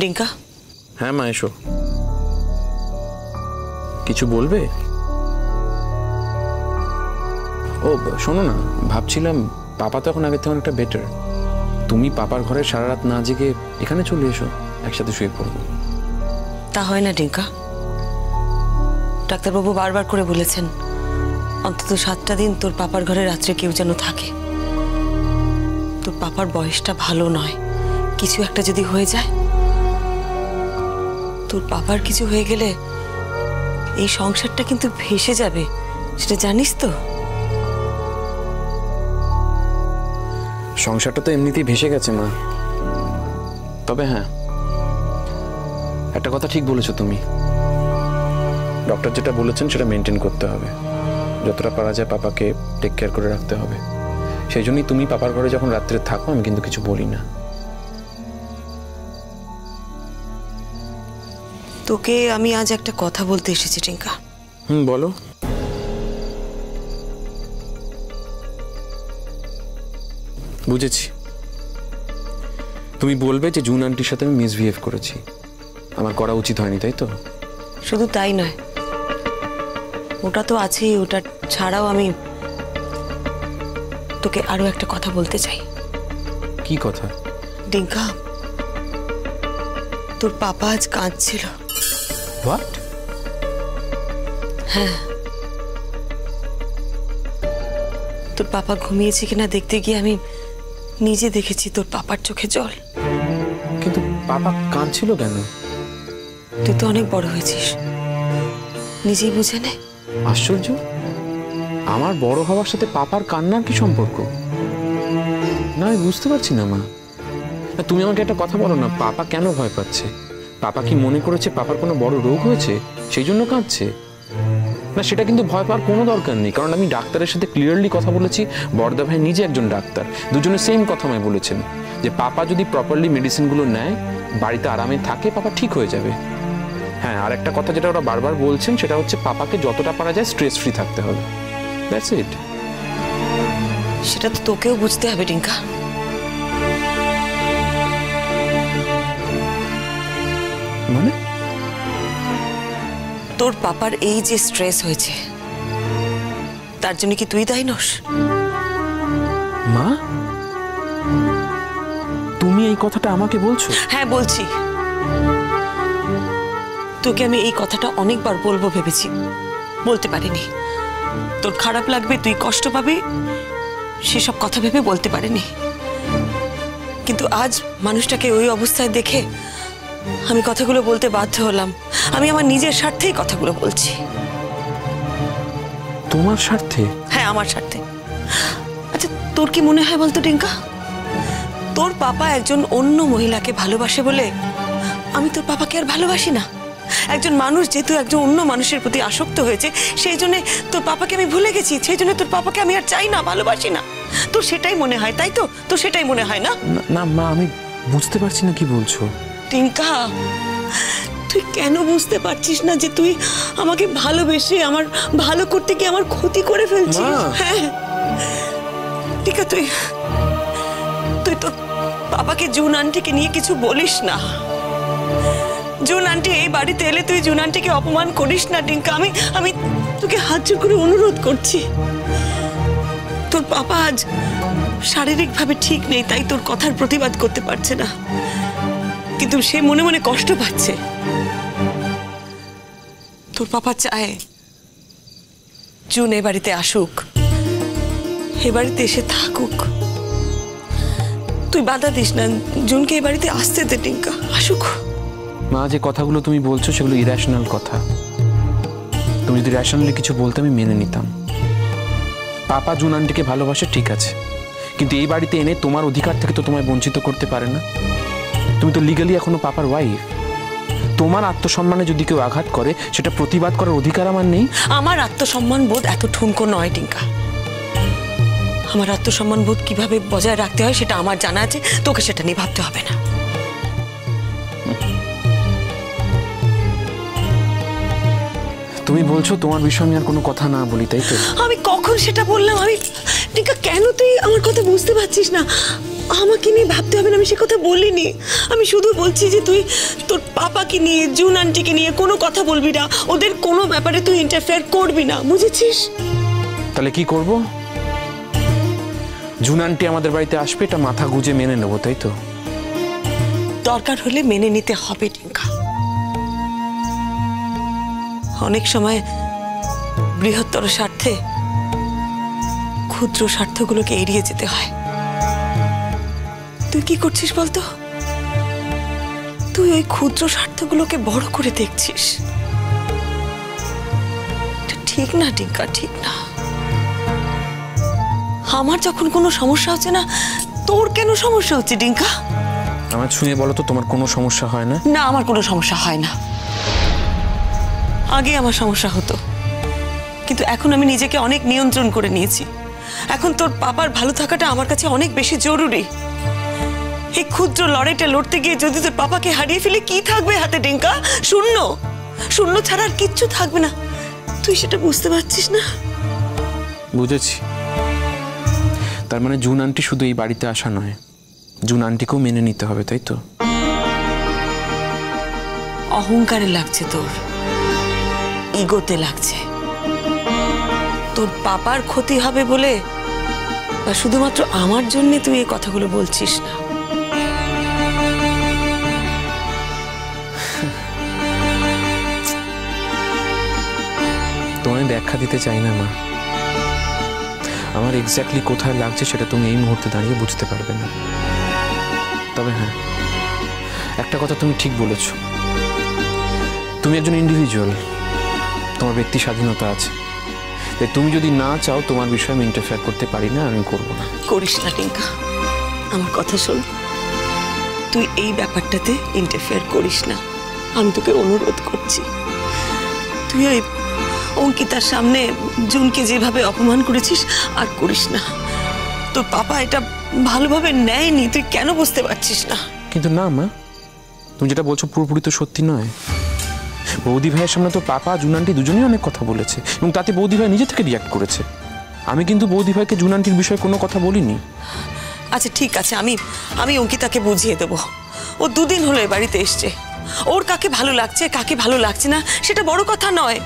ডিঙ্কা। হ্যাঁ মা এসো। কিছু বলবে? ও শোনো না, ভাবছিলাম পাপা তো এখন আগের থেকে অনেকটা বেটার। তুমি পাপার ঘরে সারা রাত না জেগে এখানে চলে এসো, একসাথে শুয়ে পড়বো। তা হয় না ডিঙ্কা। ডাক্তারবাবু বারবার করে বলেছেন অন্তত 7টা দিন তোর পাপার ঘরে রাত্রে কেউ যেন থাকে। তোর পাপার বয়সটা ভালো নয়, কিছু একটা যদি হয়ে যায়, তোর পাপার কিছু হয়ে গেলে এই সংসারটা কিন্তু ভেসে যাবে, সেটা জানিস তো? সংসারটা তো এমনিতেই ভেসে গেছে মা। তবে হ্যাঁ, একটা কথা ঠিক বলেছো তুমি। ডক্টর যেটা বলেছেন সেটা মেনটেন করতে হবে, যতটা পারা যায় পাপাকে টেক কেয়ার করে রাখতে হবে। সেই জন্যই তুমি পাপার ঘরে যখন রাত্রে থাকো আমি কিন্তু কিছু বলি না। তোকে আমি আজ একটা কথা বলতে এসেছি টিঙ্কা। বলো। বুঝেছি, তুমি বলবে যে জুন আন্টির সাথে আমি মিসবিহেভ করেছি, আমার করা উচিত হয়নি, তাই তো? শুধু তাই নয়, ওটা তো আছেই, ওটা ছাড়াও আমি তোকে আরো একটা কথা বলতে চাই। কি কথা? ডিঙ্কা, তোর পাপা আজ কাঁদছিল। হোয়াট? হ্যাঁ, তোর পাপা ঘুমিয়েছে কিনা দেখতে গিয়ে আমি নিজে দেখেছি তোর পাপার চোখে জল। কিন্তু পাপা কাঁদছিল কেন? তুই তো অনেক বড় হয়েছিস, নিজেই বুঝে নে। আশ্চর্য, আমার বড় হওয়ার সাথে পাপার কান্নার কি সম্পর্ক? না আমি বুঝতে পারছি না মা। তুমি আমাকে একটা কথা বলো না, পাপা কেন ভয় পাচ্ছে? পাপা কি মনে করেছে পাপার কোনো বড় রোগ হয়েছে সেই জন্য কাঁদছে? না, সেটা কিন্তু ভয় পাওয়ার কোনো দরকার নেই, কারণ আমি ডাক্তারের সাথে ক্লিয়ারলি কথা বলেছি। বড়দা ভাই নিজে একজন ডাক্তার, দুজনে সেম কথা আমায় বলেছেন যে পাপা যদি প্রপারলি মেডিসিনগুলো নেয়, বাড়িতে আরামে থাকে, পাপা ঠিক হয়ে যাবে। হ্যাঁ, আর একটা কথা যেটা ওরা বারবার বলছেন সেটা হচ্ছে পাপাকে যতটা পারা যায় স্ট্রেস ফ্রি থাকতে হবে। That's it. সেটা তো তোকেও বুঝতে হবে টিঙ্কা। মানে? তোর পাপার এই যে স্ট্রেস হয়েছে তার জন্য কি তুই দায়ী নস? মা, তুমি এই কথাটা আমাকে বলছো? হ্যাঁ বলছি। তোকে আমি এই কথাটা অনেকবার বলবো ভেবেছি, বলতে পারিনি। তোর খারাপ লাগবে, তুই কষ্ট পাবি, সেসব কথা ভেবে বলতে পারিনি। কিন্তু আজ মানুষটাকে ওই অবস্থায় দেখে আমি কথাগুলো বলতে বাধ্য হলাম। আমি আমার নিজের স্বার্থেই কথাগুলো বলছি। তোমার স্বার্থে? হ্যাঁ, আমার স্বার্থে। আচ্ছা, তোর কি মনে হয় বলতো টিঙ্কা, তোর পাপা একজন অন্য মহিলাকে ভালোবাসে বলে আমি তোর পাপাকে আর ভালোবাসি না? একজন মানুষ যেহেতু একজন অন্য মানুষের প্রতি আসক্ত হয়েছে, সেই জন্য তোর পাপাকে আমি ভুলে গেছি, সেই জন্য তোর পাপাকে আমি আর চাই না, ভালোবাসি না। তোর সেটাই মনে হয়, তাই তো? তোর সেটাই মনে হয় না? না মা, আমি বুঝতে পারছি না কি বলছো। টিঙ্কা, তুই কেন বুঝতে পারছিস না যে তুই আমাকে ভালোবেসে আমার ভালো করতে গিয়ে আমার ক্ষতি করে ফেলছিস? হ্যাঁ টিঙ্কা, তুই তোর বাবাকে জুন আন্টিকে নিয়ে কিছু বলিস না। জুন আন্টি এই বাড়িতে এলে তুই জুন আন্টিকে অপমান করিস না টিঙ্কা। আমি তোকে হাত জোড় করে অনুরোধ করছি। তোর পাপা আজ শারীরিকভাবে ঠিক নেই, তাই তোর কথার প্রতিবাদ করতে পারছে না, কিন্তু সে মনে মনে কষ্ট পাচ্ছে। তোর পাপা চায় জুন এ বাড়িতে আসুক, এ বাড়িতে এসে থাকুক। তুই বাধা দিস না, জুনকে এ বাড়িতে আসতে দে টিঙ্কা, আসুক। মা, যে কথাগুলো তুমি বলছো সেগুলো ইরেশনাল কথা। তুমি যদি রেশনালি কিছু বলতে আমি মেনে নিতাম। পাপা জুন আন্টিকে ভালোবাসে, ঠিক আছে, কিন্তু এই বাড়িতে এনে তোমার অধিকার থেকে তো তোমায় বঞ্চিত করতে পারে না। তুমি তো লিগালি এখনো পাপার ওয়াইফ। তোমার আত্মসম্মানে যদি কেউ আঘাত করে সেটা প্রতিবাদ করার অধিকার আমার নেই? আমার আত্মসম্মান বোধ এত ঠুনকো নয় টিঙ্কা। আমার আত্মসম্মান বোধ কিভাবে বজায় রাখতে হয় সেটা আমার জানা আছে, তোকে সেটা নিয়ে ভাবতে হবে না। তুমি বলছো তোমার বিষয়ে আমি আর কোনো কথা না বলি, তাই তো? আমি কখন সেটা বললাম? আমি টিঙ্কা, কেন তুই আমার কথা বুঝতে পারছিস না? আমাকে নিয়ে ভাবতে হবে না, আমি সে কথা বলিনি। আমি শুধু বলছি যে তুই তোর পাপাকে নিয়ে, জুন আন্টিকে নিয়ে কোনো কথা বলবি না, ওদের কোনো ব্যাপারে তুই ইন্টারফেয়ার করবি না, বুঝেছিস? তাহলে কি করব? জুন আন্টি আমাদের বাড়িতে আসবে, এটা মাথা গুজে মেনে নেবো, তাই তো? দরকার হলে মেনে নিতে হবে টিঙ্কা। অনেক সময় বৃহত্তর স্বার্থে ক্ষুদ্র স্বার্থগুলোকে এড়িয়ে যেতে হয়। তুই কি করছিস বলতো? তুই ওই ক্ষুদ্র স্বার্থগুলোকে বড় করে দেখছিস। এটা ঠিক না টিঙ্কা, ঠিক না। আমার যখন কোনো সমস্যা হচ্ছে না, তোর কেন সমস্যা হচ্ছে টিঙ্কা? আমার ছুঁয়ে বলো তো, তোমার কোনো সমস্যা হয় না? না, আমার কোনো সমস্যা হয় না। আগে আমার সমস্যা হতো, কিন্তু এখন আমি নিজেকে অনেক নিয়ন্ত্রণ করে নিয়েছি। এখন তোর পাপার ভালো থাকাটা আমার কাছে অনেক বেশি জরুরি। এই ক্ষুদ্র লড়াইটা লড়তে গিয়ে যদি তোর পাপাকে হারিয়ে ফেলে, কি থাকবে হাতে টিঙ্কা? শূন্য। শূন্য ছাড়া আর কিচ্ছু থাকবে না। তুই সেটা বুঝতে পারছিস না? বুঝেছি। তার মানে জুন আন্টি শুধু এই বাড়িতে আসা নয়, জুন আন্টিকেও মেনে নিতে হবে, তাই তো? অহংকারে লাগছে তোর, ইগোতে লাগছে। তোর পাপার ক্ষতি হবে বলে বা শুধুমাত্র আমার জন্য তুই এই কথাগুলো বলছিস না। তোমায় ব্যাখ্যা দিতে চাই না মা। আমার এক্স্যাক্টলি কোথায় লাগছে সেটা তুমি এই মুহূর্তে দাঁড়িয়ে বুঝতে পারবে না। তবে হ্যাঁ, একটা কথা তুমি ঠিক বলেছ। তুমি একজন ইন্ডিভিজুয়াল, তোমার ব্যক্তি স্বাধীনতা আছে। তাই তুমি যদি না চাও তোমার বিষয়ে আমি ইন্টারফেয়ার করতে পারি না, আমি করব না। করিস না টিঙ্কা, আমার কথা শোন। তুই এই ব্যাপারটাতে ইন্টারফেয়ার করিস না, আমি তোকে অনুরোধ করছি। তুই ওই অঙ্কিতার সামনে জুনকে যেভাবে অপমান করেছিস আর করিস না। তোর পাপা এটা ভালোভাবে নেয়নি, তুই কেন বুঝতে পারছিস না? কিন্তু না মা, তুমি যেটা বলছো পুরোপুরি তো সত্যি নয়। বৌদি ভাইয়ের সামনে তো পাপা জুন আন্টি দুজনেই অনেক কথা বলেছে, এবং তাতে বৌদি ভাই নিজে থেকে রিয়াক্ট করেছে। আমি কিন্তু বৌদি ভাইকে জুন আন্টির বিষয়ে কোনো কথা বলিনি। আচ্ছা ঠিক আছে, আমি অঙ্কিতাকে বুঝিয়ে দেবো। ও দুদিন হলো এ বাড়িতে এসছে। ওর কাকে ভালো লাগছে, কাকে ভালো লাগছে না, সেটা বড় কথা নয়।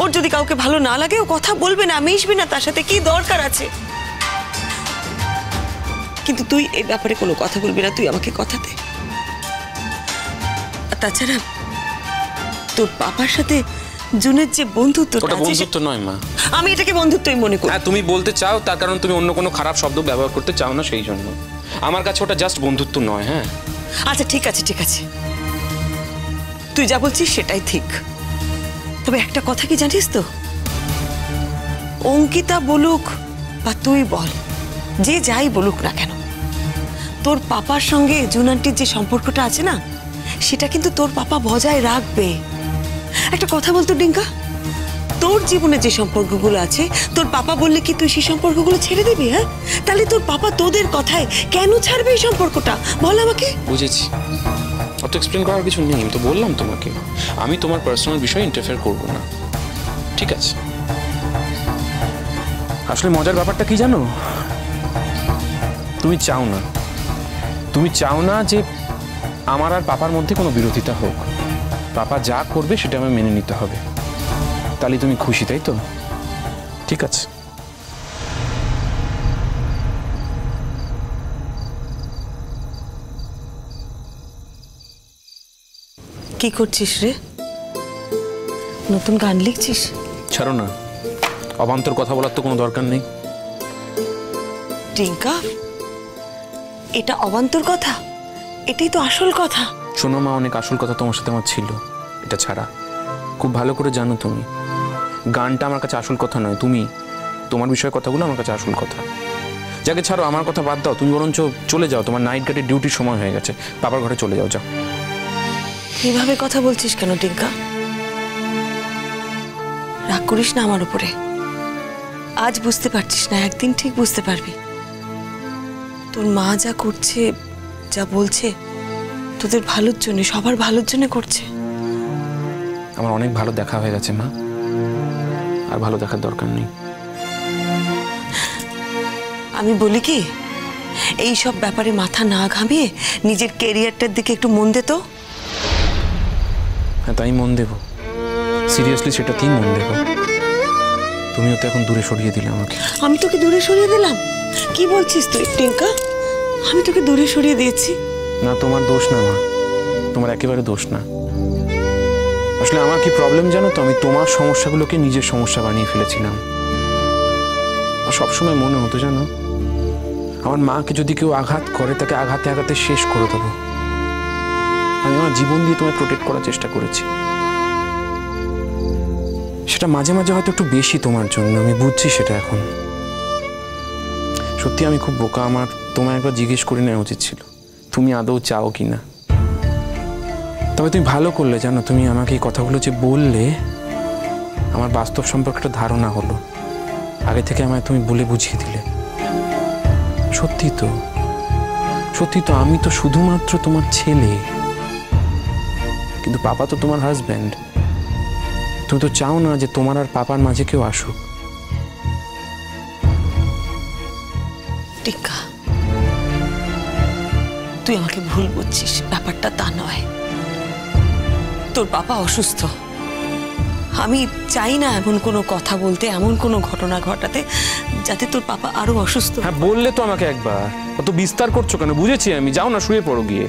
ওর যদি কাউকে ভালো না লাগে, ও কথা বলবে না, মিশবে না, তার সাথে কি দরকার আছে? কিন্তু তুই এই ব্যাপারে কোনো কথা বলবি না, তুই আমাকে কথা দে। আর তাছাড়া তোর পাপার সাথে জুনের যে বন্ধুত্বটা ওটা আছে, বন্ধুত্ব নয় মা। আমি এটাকে বন্ধুত্বই মনে করি। হ্যাঁ, তুমি বলতে চাও, তার কারণ তুমি অন্য কোনো খারাপ শব্দ ব্যবহার করতে চাও না, সেই জন্য। আমার কাছে ওটা জাস্ট বন্ধুত্ব নয়। হ্যাঁ আচ্ছা ঠিক আছে, ঠিক আছে, তুই যা বলছিস সেটাই ঠিক। তবে একটা কথা কি জানিস তো, অঙ্কিতা বলুক বা তুই বল, যে যাই বলুক না কেন, তোর পাপার সঙ্গে জুন আন্টির যে সম্পর্কটা আছে না, সেটা কিন্তু তোর পাপা বজায় রাখবে। একটা কথা বলতো ডিঙ্কা, তোর জীবনে যে সম্পর্কগুলো আছে, তোর পাপা বললে কি তুই সেই সম্পর্কগুলো ছেড়ে দিবি? হ্যাঁ, তাহলে তোর পাপা তোদের কথায় কেন ছাড়বে এই সম্পর্কটা, বল আমাকে। বুঝেছি, অত এক্সপ্লেন করার কিছু নেই। আমি তো বললাম তোমাকে, আমি তোমার পার্সোনাল বিষয়ে ইন্টারফেয়ার করব না। ঠিক আছে। আসলে মজার ব্যাপারটা কি জানো, তুমি চাও না যে আমার আর পাপার মধ্যে কোনো বিরোধিতা হোক। পাপা যা করবে সেটা আমি মেনে নিতে হবে। তাহলে তুমি খুশি, তাই তো? ঠিক আছে। কি করছিস রে? নতুন গান লিখছিস? ছাড়ো না, অবান্তর কথা বলার তো কোনো দরকার নেই। টিঙ্কা, এটা অবান্তর কথা? এটাই তো আসল কথা। শোনো মা, অনেক আসল কথা তোমার সাথে আমার ছিল, এটা ছাড়া। খুব ভালো করে জানো তুমি, গানটা আমার কাছে আসল কথা নয়। তোমার বিষয়ে কথাগুলো আমার কাছে আসল কথা। যাকে ছাড়ো, আমার কথা বাদ দাও। তুমি বরঞ্চ চলে যাও, তোমার নাইট গার্ডের ডিউটির সময় হয়ে গেছে। বাবার ঘরে চলে যাও, যাও। এভাবে কথা বলছিস কেন টিঙ্কা? রাগ করিস না আমার উপরে। আজ বুঝতে পারছিস না, একদিন ঠিক বুঝতে পারবি। তোর মা যা করছে, যা বলছে, তোদের ভালোর জন্য, সবার ভালোর জন্য করছে। আমার অনেক ভালো দেখা হয়ে গেছে মা, আর ভালো দেখার দরকার নেই। আমি বলি কি, এই সব ব্যাপারে মাথা না ঘামিয়ে নিজের কেরিয়ারটার দিকে একটু মন দে তো। হ্যাঁ, তাই মন দেবো, সিরিয়াসলি সেটাতেই মন দেবো। তুমিও তো এখন দূরে সরিয়ে দিলে আমাকে। আমি তোকে দূরে সরিয়ে দিলাম? কি বলছিস তুই টিঙ্কা? আমি তোকে দূরে সরিয়ে দিয়েছি? না, তোমার দোষ না মা, তোমার একেবারে দোষ না। আসলে আমার কি প্রবলেম জানো তো, আমি তোমার সমস্যাগুলোকে নিজের সমস্যা বানিয়ে ফেলেছিলাম। আর সবসময় মনে হতো জানো, আমার মাকে যদি কেউ আঘাত করে তাকে আঘাতে আঘাতে শেষ করে দেবো। আমি আমার জীবন দিয়ে তোমায় প্রোটেক্ট করার চেষ্টা করেছি। সেটা মাঝে মাঝে হয়তো একটু বেশি তোমার জন্য, আমি বুঝছি সেটা এখন। সত্যি আমি খুব বোকা, আমার তোমায় একবার জিজ্ঞেস করে নেওয়া উচিত ছিল তুমি আদৌ চাও কি না। তবে তুমি ভালো করলে জানো, তুমি আমাকে এই কথাগুলো যে বললে, আমার বাস্তব সম্পর্কে একটা ধারণা হলো। আগে থেকে আমায় তুমি বলে বুঝিয়ে দিলে। সত্যি তো, সত্যি তো, আমি তো শুধুমাত্র তোমার ছেলে, কিন্তু পাপা তো তোমার হাজব্যান্ড। তুমি তো চাও না যে তোমার আর পাপার মাঝে কেউ আসুক। টিঙ্কা, তুই আমাকে ভুল বুঝছিস, ব্যাপারটা তা নয়। তোর বাবা অসুস্থ, আমি চাই না এমন কোনো কথা বলতে, এমন কোনো ঘটনা ঘটাতে যাতে তোর পাপা আরো অসুস্থ। হ্যাঁ, বললে তো আমাকে একবার, অত বিস্তার করছো কেন? বুঝেছি আমি, যাও না শুয়ে পড়ো গিয়ে।